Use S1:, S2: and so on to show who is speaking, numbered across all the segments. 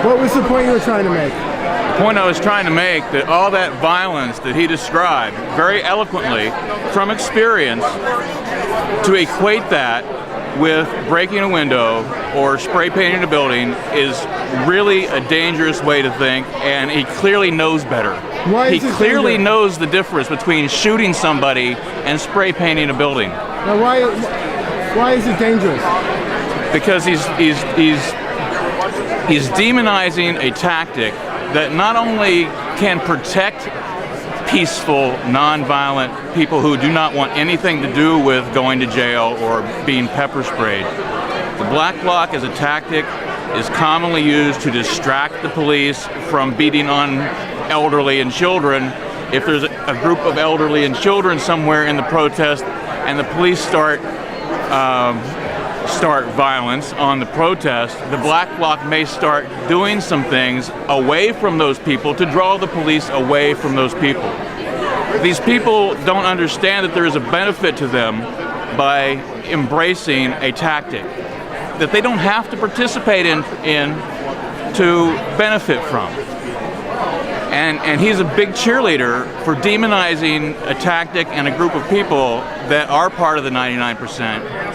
S1: What was the point you were trying to make?
S2: The point I was trying to make, that all that violence that he described very eloquently from experience, to equate that with breaking a window or spray painting a building is really a dangerous way to think, and he clearly knows better. He clearly knows the difference between shooting somebody and spray painting a building.
S1: Now why is it dangerous?
S2: Because he's demonizing a tactic that not only can protect peaceful, non-violent people who do not want anything to do with going to jail or being pepper sprayed. The Black-Bloc as a tactic is commonly used to distract the police from beating on elderly and children. If there's a group of elderly and children somewhere in the protest and the police start violence on the protest, the Black-Bloc may start doing some things away from those people to draw the police away from those people. These people don't understand that there is a benefit to them by embracing a tactic that they don't have to participate in to benefit from. And he's a big cheerleader for demonizing a tactic and a group of people that are part of the 99%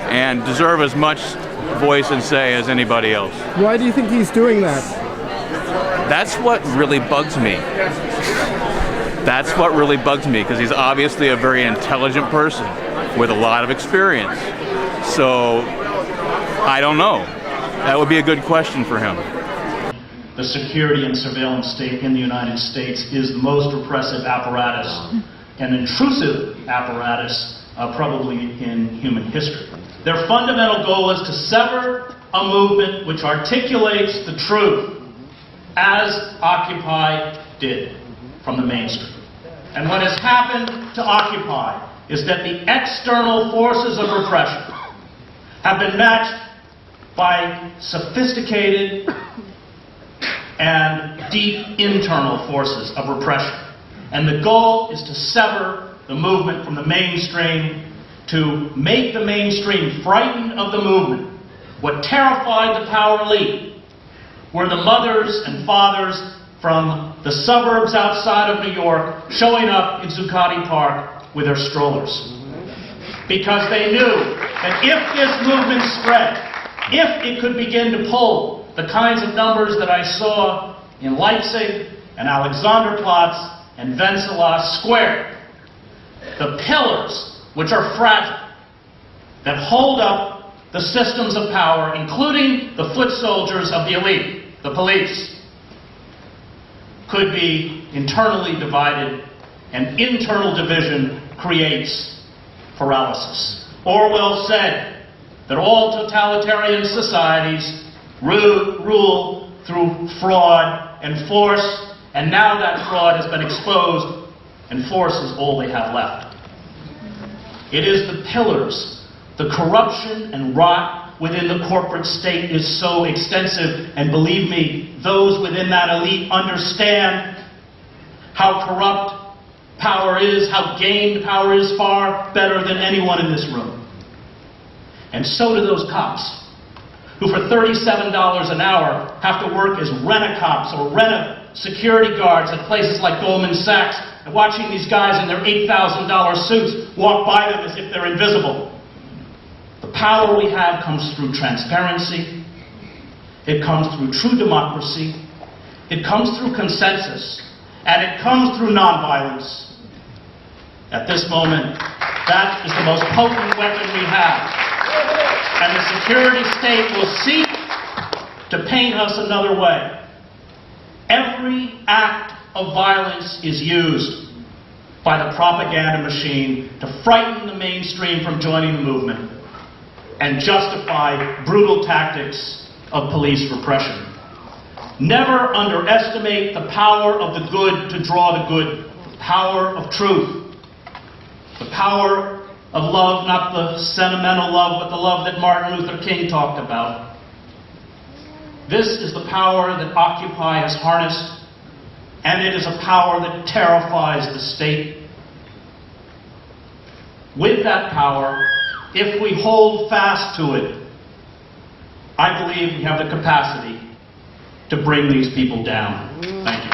S2: and deserve as much voice and say as anybody else.
S1: Why do you think he's doing that?
S2: That's what really bugs me. That's what really bugs me, because he's obviously a very intelligent person with a lot of experience. So, I don't know. That would be a good question for him.
S3: The security and surveillance state in the United States is the most repressive apparatus and intrusive apparatus probably in human history. Their fundamental goal is to sever a movement which articulates the truth, as Occupy did, from the mainstream. And what has happened to Occupy is that the external forces of repression have been matched by sophisticated and deep internal forces of repression. And the goal is to sever the movement from the mainstream, to make the mainstream frightened of the movement. What terrified the power elite were the mothers and fathers from the suburbs outside of New York showing up in Zuccotti Park with their strollers. Because they knew that if this movement spread, if it could begin to pull the kinds of numbers that I saw in Leipzig and Alexanderplatz and Wenceslas Square, the pillars, which are fragile, that hold up the systems of power, including the foot soldiers of the elite, the police, could be internally divided, and internal division creates paralysis. Orwell said that all totalitarian societies rule through fraud and force, and now that fraud has been exposed, and force is all they have left. It is the pillars. The corruption and rot within the corporate state is so extensive, and believe me, those within that elite understand how corrupt power is, how gained power is, far better than anyone in this room. And so do those cops, who for $37 an hour have to work as rent-a-cops or rent-a-security guards at places like Goldman Sachs, and watching these guys in their $8,000 suits walk by them as if they're invisible. The power we have comes through transparency, it comes through true democracy, it comes through consensus, and it comes through nonviolence. At this moment, that is the most potent weapon we have. And the security state will seek to paint us another way. Every act of violence is used by the propaganda machine to frighten the mainstream from joining the movement and justify brutal tactics of police repression. Never underestimate the power of the good to draw the good, the power of truth, the power of love, not the sentimental love, but the love that Martin Luther King talked about. This is the power that Occupy has harnessed, and it is a power that terrifies the state. With that power, if we hold fast to it, I believe we have the capacity to bring these people down. Thank you.